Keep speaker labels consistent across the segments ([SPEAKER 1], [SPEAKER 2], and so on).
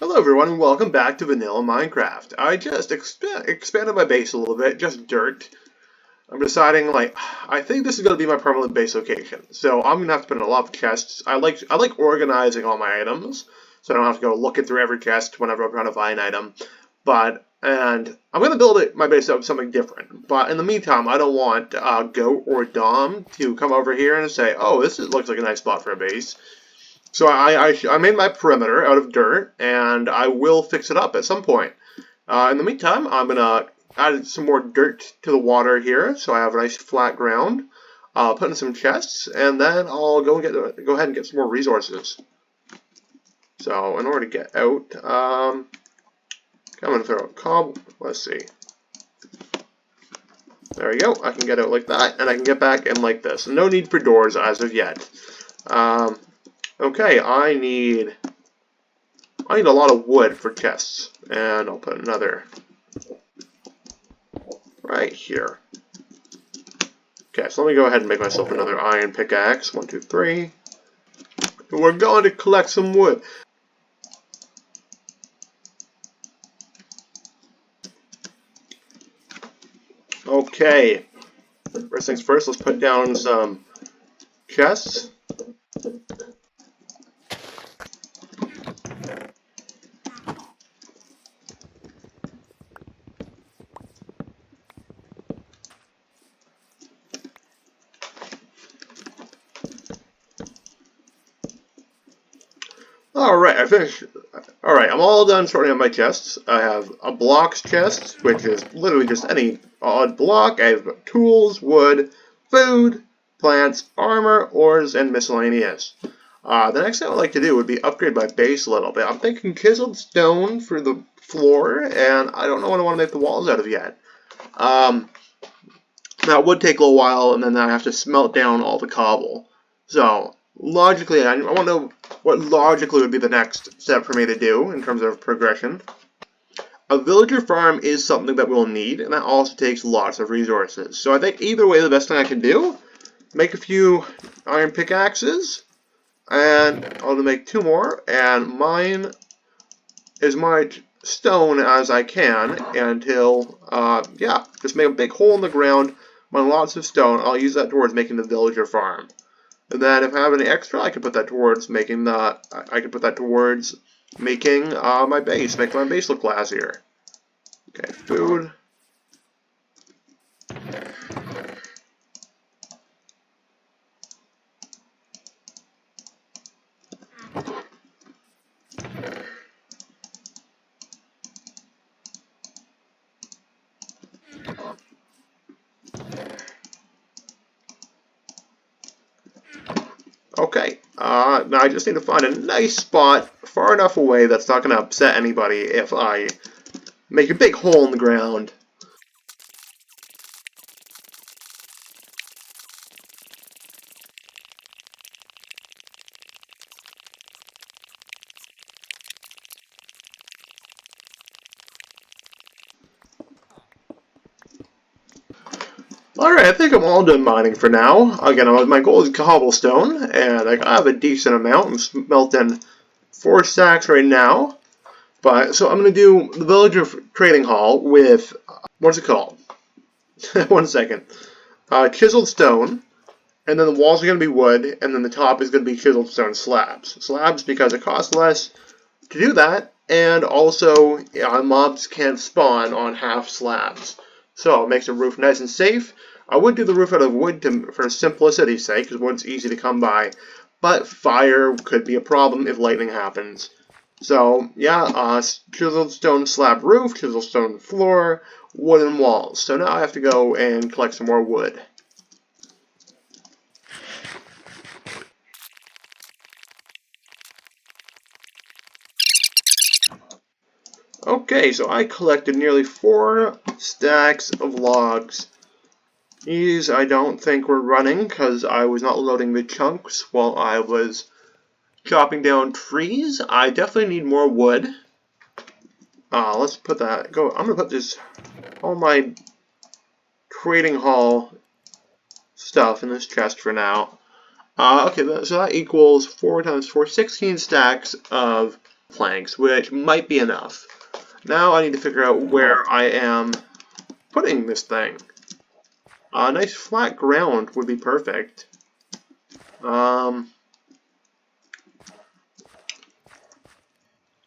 [SPEAKER 1] Hello everyone and welcome back to Vanilla Minecraft. I just expanded my base a little bit, just dirt. I'm deciding I think this is going to be my permanent base location. So I'm going to have to put in a lot of chests. I like organizing all my items, so I don't have to go looking through every chest whenever I'm trying to find an item. And I'm going to build my base up with something different. But in the meantime, I don't want Goat or Dom to come over here and say, oh, looks like a nice spot for a base. So I made my perimeter out of dirt, and I will fix it up at some point. In the meantime, I'm going to add some more dirt to the water here, so I have a nice flat ground. Put in some chests, and then I'll go ahead and get some more resources. So in order to get out, I'm going to throw a cob. Let's see. There we go. I can get out like that, and I can get back in like this. No need for doors as of yet. Okay, I need a lot of wood for chests, and I'll put another right here. Okay, so let me go ahead and make myself another iron pickaxe. 1, 2, 3. We're going to collect some wood. Okay, first things first, let's put down some chests. Alright, I finished. Alright, I'm all done sorting out my chests. I have a blocks chest, which is literally just any odd block. I have tools, wood, food, plants, armor, ores, and miscellaneous. The next thing I would like to do would be upgrade my base a little bit. I'm thinking chiseled stone for the floor, and I don't know what I want to make the walls out of yet. That would take a little while, and then I have to smelt down all the cobble. So, logically, I want to know what logically would be the next step for me to do in terms of progression. A villager farm is something that we'll need, and that also takes lots of resources. So I think either way, the best thing I can do, make a few iron pickaxes, and I'll make 2 more, and mine as much stone as I can until, yeah, just make a big hole in the ground, mine lots of stone. I'll use that towards making the villager farm. And then if I have any extra, I can put that towards making my base, make my base look classier. Okay, food. Okay, now I just need to find a nice spot far enough away that's not going to upset anybody if I make a big hole in the ground. Alright, I think I'm all done mining for now. Again, my goal is cobblestone, and I have a decent amount. I'm smelting 4 stacks right now. But so I'm going to do the villager trading hall with, what's it called? 1 second. Chiseled stone, and then the walls are going to be wood, and then the top is going to be chiseled stone slabs. Slabs because it costs less to do that, and also mobs can't spawn on half slabs. So it makes the roof nice and safe. I would do the roof out of wood for simplicity's sake, because wood's easy to come by, but fire could be a problem if lightning happens. So, yeah, chiseled stone slab roof, chiseled stone floor, wooden walls. So now I have to go and collect some more wood. Okay, so I collected nearly 4 stacks of logs. These I don't think were running because I was not loading the chunks while I was chopping down trees. I definitely need more wood. Let's put that. I'm gonna put all my trading hall stuff in this chest for now. Okay, so that equals 4 times 4, 16 stacks of planks, which might be enough. Now I need to figure out where I am putting this thing. A nice flat ground would be perfect.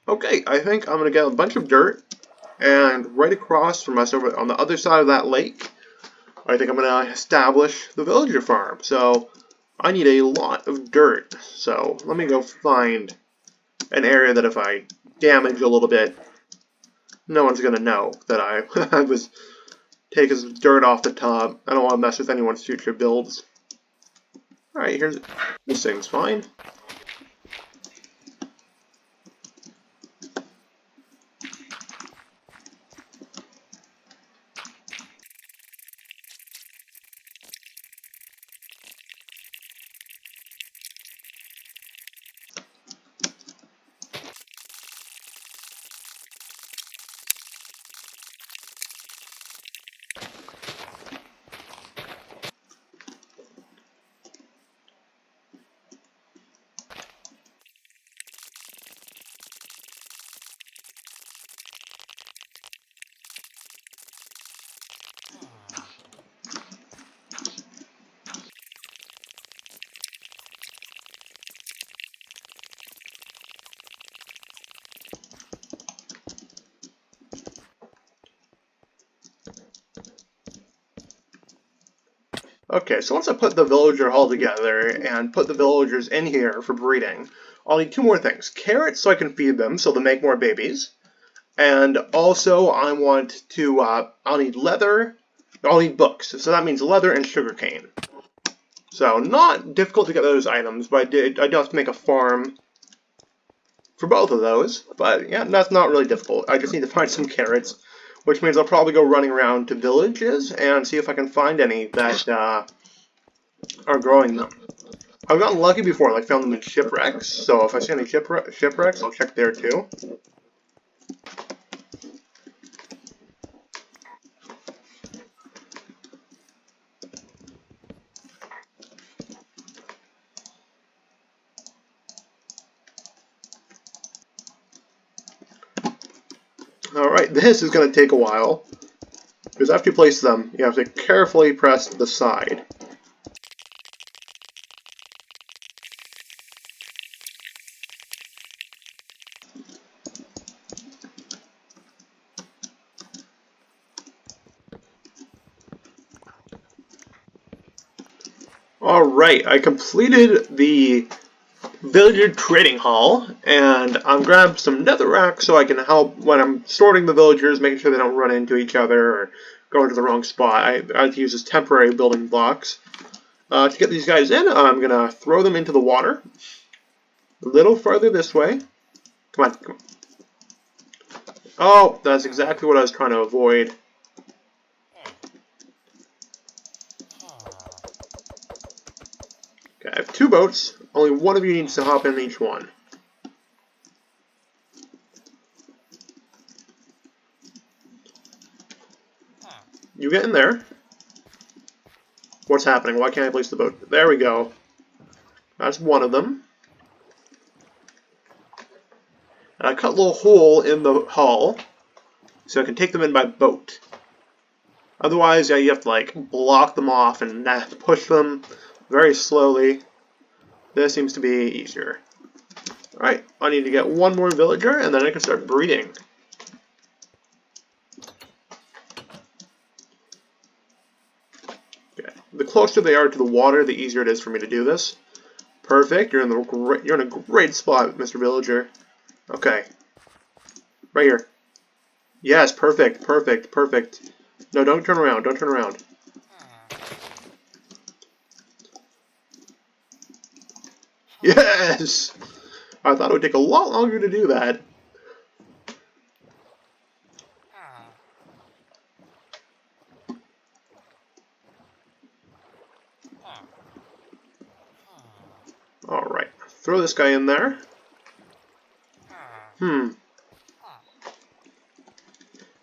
[SPEAKER 1] Okay, I think I'm going to get a bunch of dirt, and right across from us over on the other side of that lake, I think I'm going to establish the villager farm. So I need a lot of dirt. So let me go find an area that if I damage a little bit, no one's going to know that I was taking some dirt off the top. I don't want to mess with anyone's future builds. Alright, here's this thing's fine. Okay, so once I put the villager hall together and put the villagers in here for breeding, I'll need two more things. Carrots so I can feed them so they'll make more babies. And also I want to, I'll need leather, I'll need books. So that means leather and sugarcane. So not difficult to get those items, but I do have to make a farm for both of those. But yeah, that's not really difficult. I just need to find some carrots, which means I'll probably go running around to villages and see if I can find any that are growing them. I've gotten lucky before, like found them in shipwrecks, so if I see any shipwrecks, I'll check there too. Alright, this is going to take a while, because after you place them, you have to carefully press the side. Alright, I completed the villager trading hall, and I'm grabbed some netherrack so I can help when I'm sorting the villagers, making sure they don't run into each other or go into the wrong spot. I have to use as temporary building blocks. To get these guys in, I'm going to throw them into the water. A little farther this way. Come on, come on. Oh, that's exactly what I was trying to avoid. Okay, I have two boats. Only one of you needs to hop in each one. You get in there. What's happening? Why can't I place the boat? There we go. That's one of them. And I cut a little hole in the hull so I can take them in by boat. Otherwise, yeah, you have to like block them off and push them very slowly. This seems to be easier. Alright, I need to get one more villager and then I can start breeding. Okay, the closer they are to the water, the easier it is for me to do this. Perfect, you're in a great spot, Mr. Villager. Okay, right here. Yes, perfect, perfect, perfect. No, don't turn around, don't turn around. Yes! I thought it would take a lot longer to do that. Alright, throw this guy in there.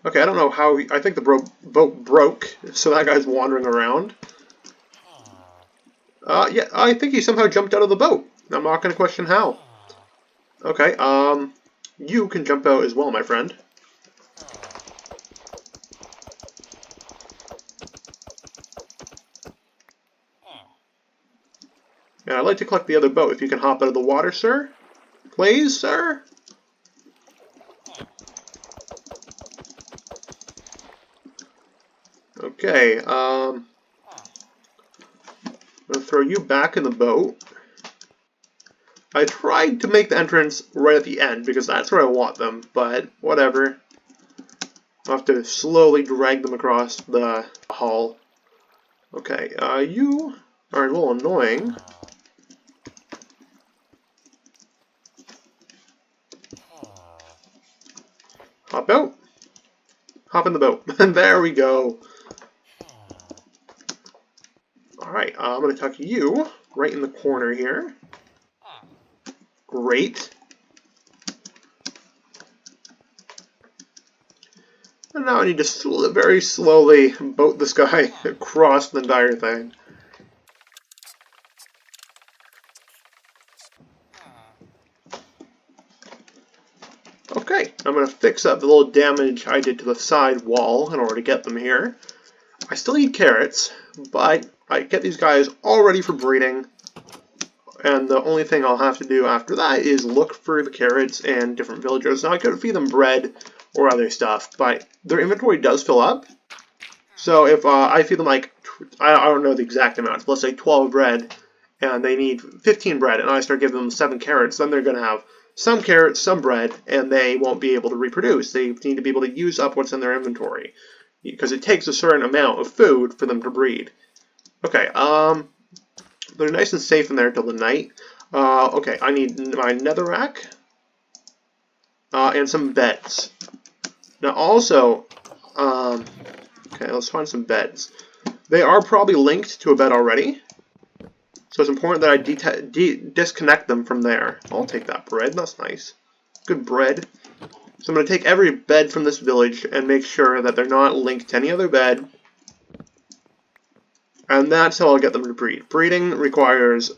[SPEAKER 1] Okay, I don't know how I think the boat broke, so that guy's wandering around. Yeah, I think he somehow jumped out of the boat. I'm not going to question how. Okay, you can jump out as well, my friend. And I'd like to collect the other boat. If you can hop out of the water, sir. Please, sir. Okay, I'm gonna throw you back in the boat. I tried to make the entrance right at the end because that's where I want them, but whatever. I'll have to slowly drag them across the hull. Okay, you are a little annoying. Hop out. Hop in the boat. And there we go. Alright, I'm going to tuck you right in the corner here. Great. And now I need to very slowly boat this guy across the entire thing. Okay, I'm going to fix up the little damage I did to the side wall in order to get them here. I still need carrots, but I get these guys all ready for breeding. And the only thing I'll have to do after that is look for the carrots and different villagers. Now I could feed them bread or other stuff, but their inventory does fill up. So if I feed them like, I don't know the exact amounts, but let's say 12 bread, and they need 15 bread, and I start giving them 7 carrots, then they're going to have some carrots, some bread, and they won't be able to reproduce. They need to be able to use up what's in their inventory, because it takes a certain amount of food for them to breed. Okay, they're nice and safe in there till the night. Okay, I need my netherrack, and some beds. Now also, okay, let's find some beds. They are probably linked to a bed already, so it's important that I disconnect them from there. I'll take that bread, that's nice. Good bread. So I'm going to take every bed from this village and make sure that they're not linked to any other bed. And that's how I'll get them to breed. Breeding requires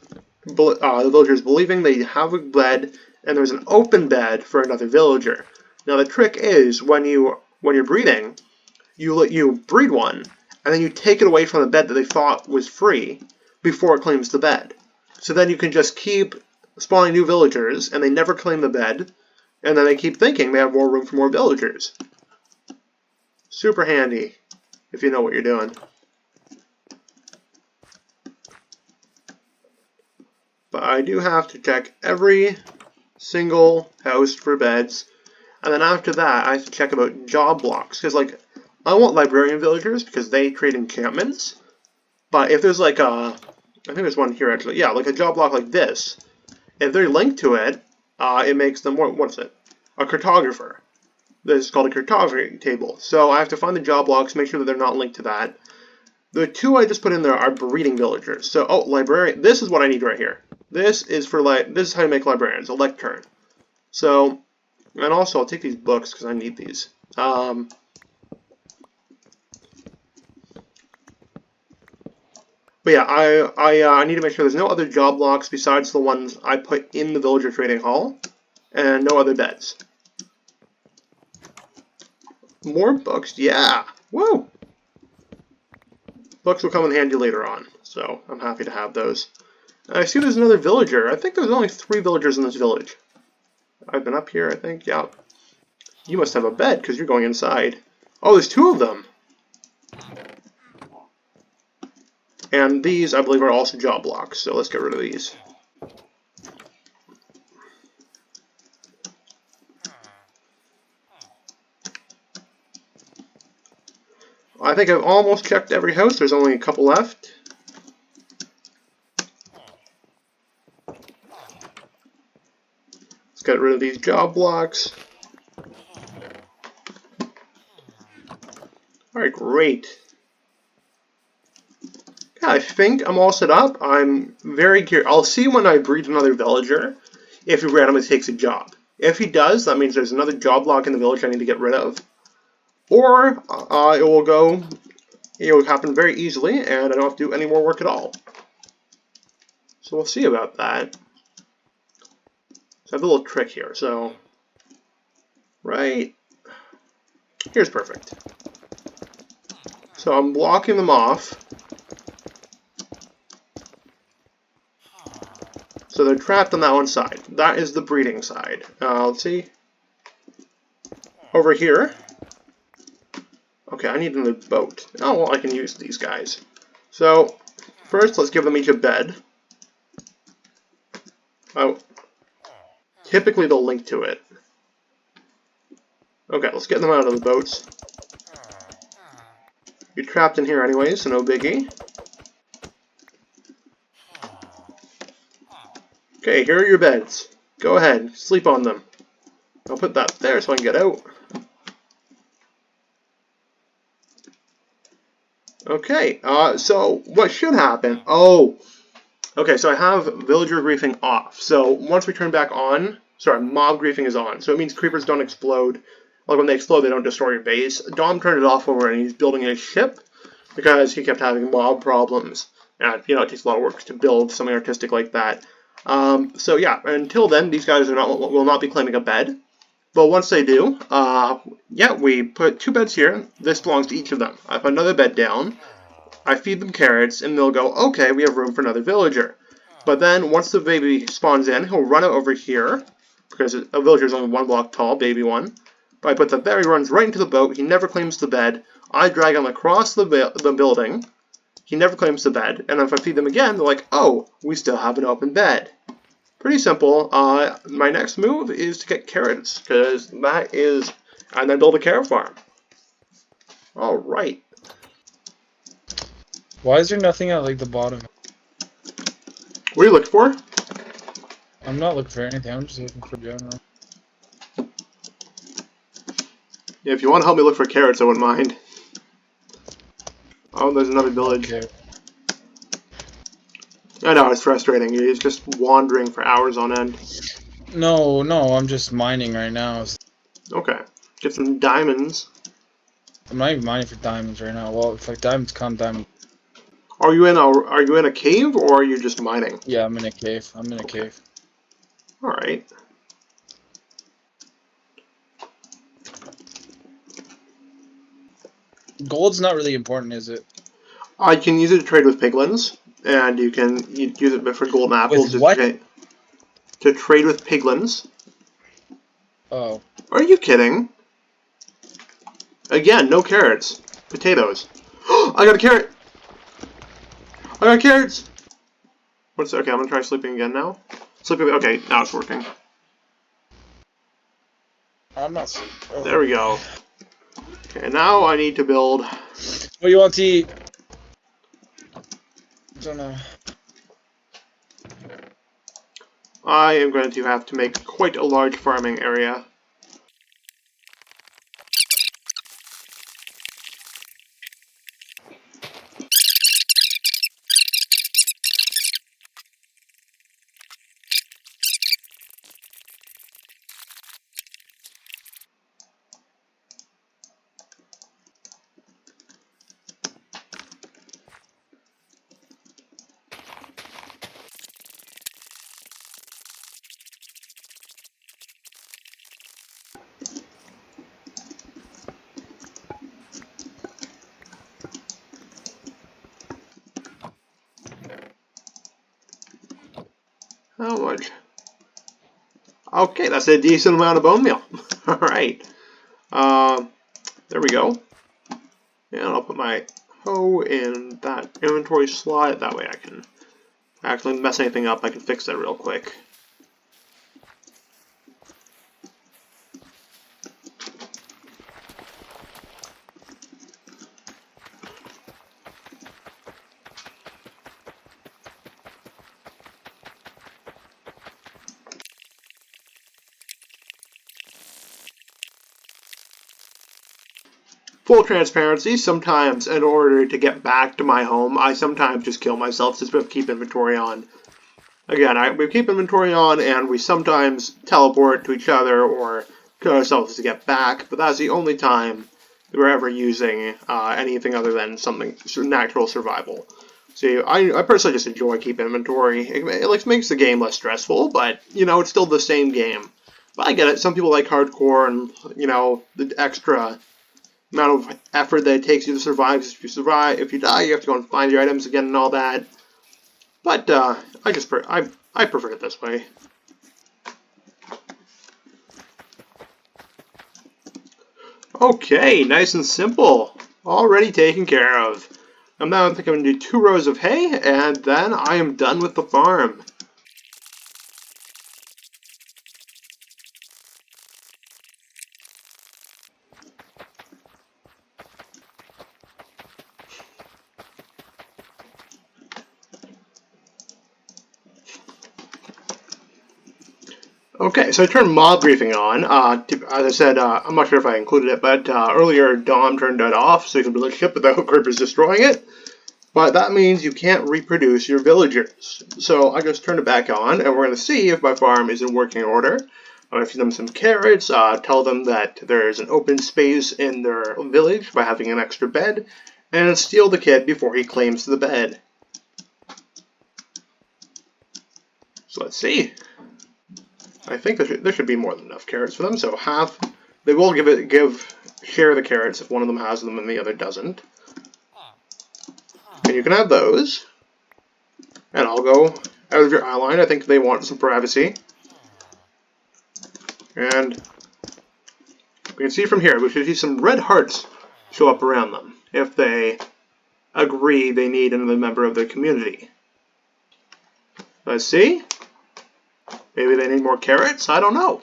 [SPEAKER 1] the villagers believing they have a bed and there's an open bed for another villager. Now the trick is when you're breeding, you breed one and then you take it away from the bed that they thought was free before it claims the bed. So then you can just keep spawning new villagers and they never claim the bed, and then they keep thinking they have more room for more villagers. Super handy if you know what you're doing. But I do have to check every single house for beds, and then after that I have to check about job blocks, because like I want librarian villagers because they create encampments. But if there's like a, I think there's one here actually, yeah, like a job block like this, if they're linked to it, it makes them, what is it? A cartographer. This is called a cartography table. So I have to find the job blocks, make sure that they're not linked to that. The two I just put in there are breeding villagers. So, oh, librarian, this is what I need right here. This is for, this is how you make librarians, a lectern. So, and also I'll take these books because I need these. But yeah, I need to make sure there's no other job blocks besides the ones I put in the villager trading hall, and no other beds. More books, yeah, woo! Books will come in handy later on, so I'm happy to have those. I see there's another villager. I think there's only 3 villagers in this village. I've been up here, I think, yeah. You must have a bed because you're going inside. Oh, there's 2 of them. And these, I believe, are also job blocks, so let's get rid of these. I think I've almost checked every house. There's only a couple left. Let's get rid of these job blocks. Alright, great. Yeah, I think I'm all set up. I'm very curious. I'll see when I breed another villager if he randomly takes a job. If he does, that means there's another job block in the village I need to get rid of. Or it will happen very easily and I don't have to do any more work at all. So we'll see about that. So I have a little trick here. So right. Here's perfect. So I'm blocking them off. So they're trapped on that one side. That is the breeding side. Let's see. Over here. Okay, I need another boat. Oh, well, I can use these guys. So, first, let's give them each a bed. Oh, typically they'll link to it. Okay, let's get them out of the boats. You're trapped in here anyway, so no biggie. Okay, here are your beds. Go ahead, sleep on them. I'll put that there so I can get out. Okay, so what should happen? Oh, okay, so I have villager griefing off. So once we turn back on, sorry, mob griefing is on. So it means creepers don't explode. Like when they explode, they don't destroy your base. Dom turned it off over and he's building a ship because he kept having mob problems. And, you know, it takes a lot of work to build something artistic like that. So yeah, until then, these guys will not be claiming a bed. But once they do, yeah, we put 2 beds here. This belongs to each of them. I put another bed down. I feed them carrots, and they'll go, okay, we have room for another villager. But then, once the baby spawns in, he'll run out over here, because a villager is only 1 block tall, baby one. But I put that there, he runs right into the boat, he never claims the bed. I drag him across the building, he never claims the bed, and if I feed them again, they're like, oh, we still have an open bed. Pretty simple. My next move is to get carrots, because that is, and then build a carrot farm. Alright.
[SPEAKER 2] Why is there nothing at like the bottom?
[SPEAKER 1] What are you looking for?
[SPEAKER 2] I'm not looking for anything, I'm just looking for general.
[SPEAKER 1] Yeah, if you want to help me look for carrots, I wouldn't mind. Oh, there's another village.
[SPEAKER 2] Okay.
[SPEAKER 1] I know, it's frustrating. You're just wandering for hours on end.
[SPEAKER 2] No, I'm just mining right now.
[SPEAKER 1] Okay. Get some diamonds.
[SPEAKER 2] I'm not even mining for diamonds right now. Well, if like diamonds come, diamonds.
[SPEAKER 1] Are you in a cave or are you just mining?
[SPEAKER 2] Yeah, I'm in a cave. I'm in a cave.
[SPEAKER 1] Alright.
[SPEAKER 2] Gold's not really important, is it?
[SPEAKER 1] I can use it to trade with piglins, and you can use it for golden apples.
[SPEAKER 2] With what?
[SPEAKER 1] To trade with piglins.
[SPEAKER 2] Oh.
[SPEAKER 1] Are you kidding? Again, no carrots. Potatoes. I got a carrot! I got carrots! Okay, I'm gonna try sleeping again now. Sleeping, okay, now it's working.
[SPEAKER 2] I'm not. Oh.
[SPEAKER 1] There we go. Okay, now I need to build.
[SPEAKER 2] What do you want to eat? I don't know.
[SPEAKER 1] I am going to have to make quite a large farming area. How much? Okay, that's a decent amount of bone meal. Alright. There we go. And I'll put my hoe in that inventory slot. That way I can actually mess anything up. I can fix that real quick. Full transparency, sometimes in order to get back to my home, I sometimes just kill myself just to keep inventory on. Again, we keep inventory on and we sometimes teleport to each other or kill ourselves to get back, but that's the only time we're ever using anything other than something natural survival. See, I personally just enjoy keeping inventory. It makes the game less stressful, but, you know, it's still the same game. But I get it. Some people like hardcore and, you know, the extra amount of effort that it takes you to survive. Because if you survive, if you die, you have to go and find your items again and all that. But I prefer it this way. Okay, nice and simple. Already taken care of. Now I think I'm going to do 2 rows of hay, and then I am done with the farm. Okay, so I turned mob briefing on. As I said, I'm not sure if I included it, but earlier Dom turned it off so you can build a ship without creepers destroying it. But that means you can't reproduce your villagers. So I just turned it back on, and we're going to see if my farm is in working order. I'm going to feed them some carrots, tell them that there's an open space in their village by having an extra bed, and steal the kid before he claims the bed. So let's see. I think there should be more than enough carrots for them. So half, they will share the carrots if one of them has them and the other doesn't. And you can have those. And I'll go out of your outline. I think they want some privacy. And we can see from here, we should see some red hearts show up around them if they agree they need another member of their community. Let's see. Maybe they need more carrots? I don't know.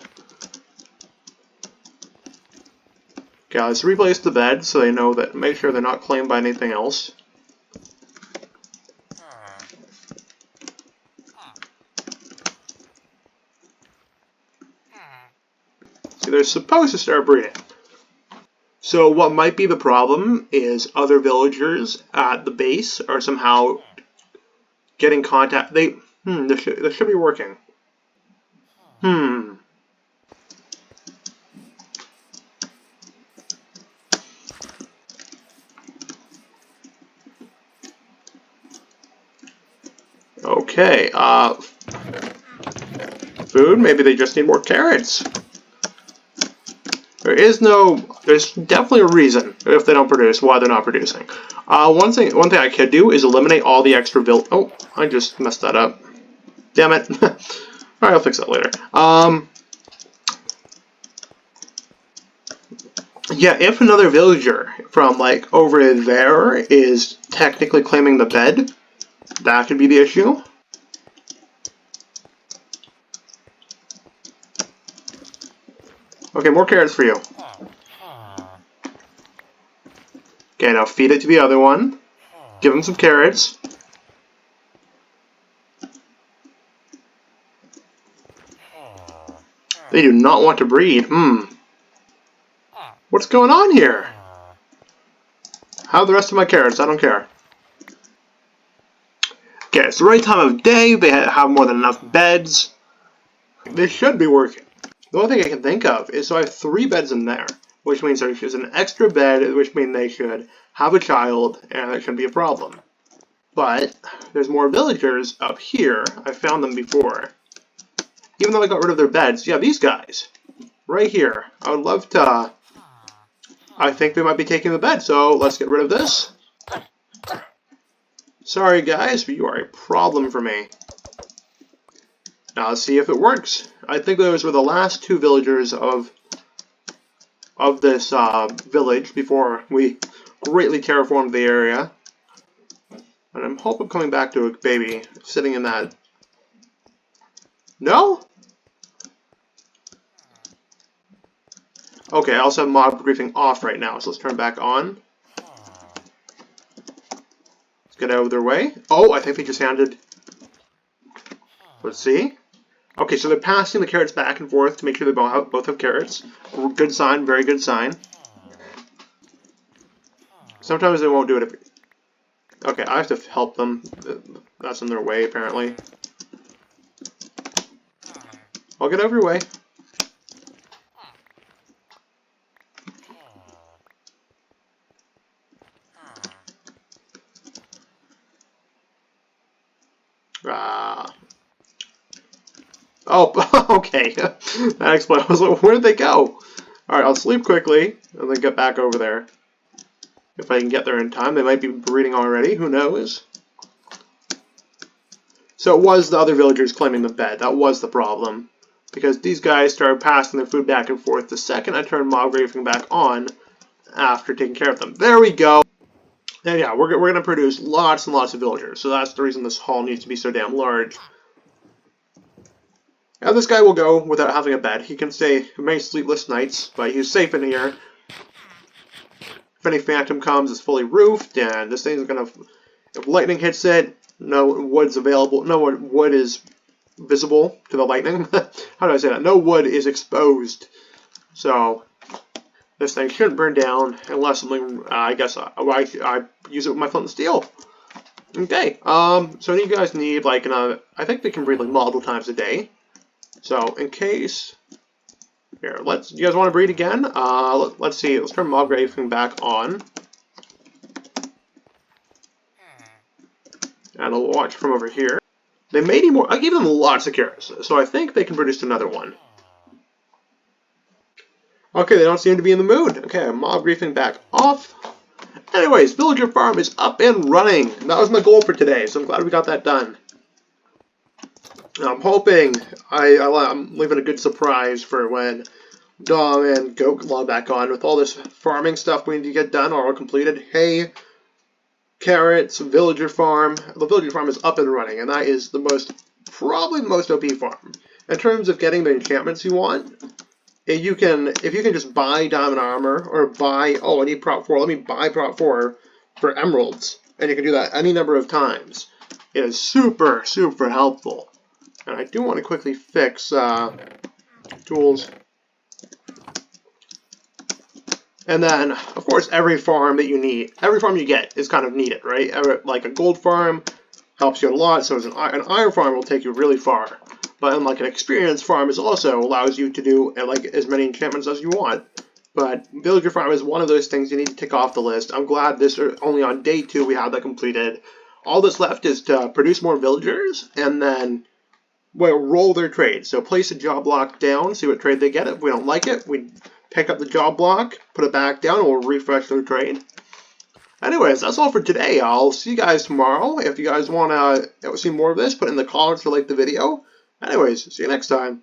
[SPEAKER 1] Okay, let's replace the bed so they know that, make sure they're not claimed by anything else. See, they're supposed to start breeding. So what might be the problem is other villagers at the base are somehow getting contact. This should be working. Okay, food, maybe they just need more carrots. There's definitely a reason if they don't produce, why they're not producing. One thing I could do is eliminate all the extra oh, I just messed that up. Damn it. Alright, I'll fix that later. Yeah, if another villager from, like, over there is technically claiming the bed, that could be the issue. Okay, more carrots for you. Okay, now feed it to the other one. Give him some carrots. They do not want to breed. What's going on here? How are the rest of my carrots? I don't care. Okay, it's the right time of day. They have more than enough beds. They should be working. The only thing I can think of is, so I have 3 beds in there, which means there's an extra bed, which means they should have a child, and that shouldn't be a problem. But there's more villagers up here. I found them before. Even though I got rid of their beds, yeah, these guys, right here. I would love to. I think they might be taking the bed, so let's get rid of this. Sorry guys, but you are a problem for me. Now let's see if it works. I think those were the last 2 villagers of this village before we greatly terraformed the area. And I'm hoping coming back to a baby sitting in that. No? Okay, I also have mob briefing off right now, so let's turn it back on. Let's get out of their way. Oh, I think they just handed. Let's see. Okay, so they're passing the carrots back and forth to make sure they both have carrots. Good sign, very good sign. Sometimes they won't do it. Okay, I have to help them. That's in their way, apparently. I'll get over your way. Oh, okay. That explains. I was like, where did they go? Alright, I'll sleep quickly, and then get back over there. If I can get there in time. They might be breeding already, who knows? So it was the other villagers claiming the bed. That was the problem. Because these guys started passing their food back and forth the second I turned mob griefing back on after taking care of them. There we go! And yeah, we're going to produce lots and lots of villagers. So that's the reason this hall needs to be so damn large. Now this guy will go without having a bed. He can stay many sleepless nights, but he's safe in here. If any phantom comes, it's fully roofed, and this thing's going to... If lightning hits it, no wood's available. No wood is visible to the lightning. How do I say that? No wood is exposed. So this thing shouldn't burn down unless something. I guess I use it with my flint and steel. Okay. So you guys need like I think they can breed like multiple times a day. So in case. Here, you guys want to breed again? Let's see. Let's turn mob griefing back on. And I'll watch from over here. They may need more. I gave them lots of carrots, so I think they can produce another one. Okay, they don't seem to be in the mood. Okay, mob griefing back off. Anyways, villager farm is up and running. That was my goal for today, so I'm glad we got that done. I'm hoping I'm leaving a good surprise for when Dom and Goat log back on with all this farming stuff we need to get done or all completed. Hay, carrots, villager farm. The villager farm is up and running, and that is probably the most OP farm. In terms of getting the enchantments you want, if you can just buy diamond armor or buy, I need prop 4, let me buy prop 4 for emeralds, and you can do that any number of times. It is super, super helpful. And I do want to quickly fix tools. And then, of course, every farm you get is kind of needed, right? Like a gold farm helps you a lot, so an iron farm will take you really far. But like an experienced farm also allows you to do like as many enchantments as you want. But villager farm is one of those things you need to tick off the list. I'm glad only on day 2 we have that completed. All that's left is to produce more villagers and then roll their trade. So place a job block down, see what trade they get. If we don't like it, we pick up the job block, put it back down, and we'll refresh their trade. Anyways, that's all for today. I'll see you guys tomorrow. If you guys want to see more of this, put in the comments or like the video. Anyways, see you next time.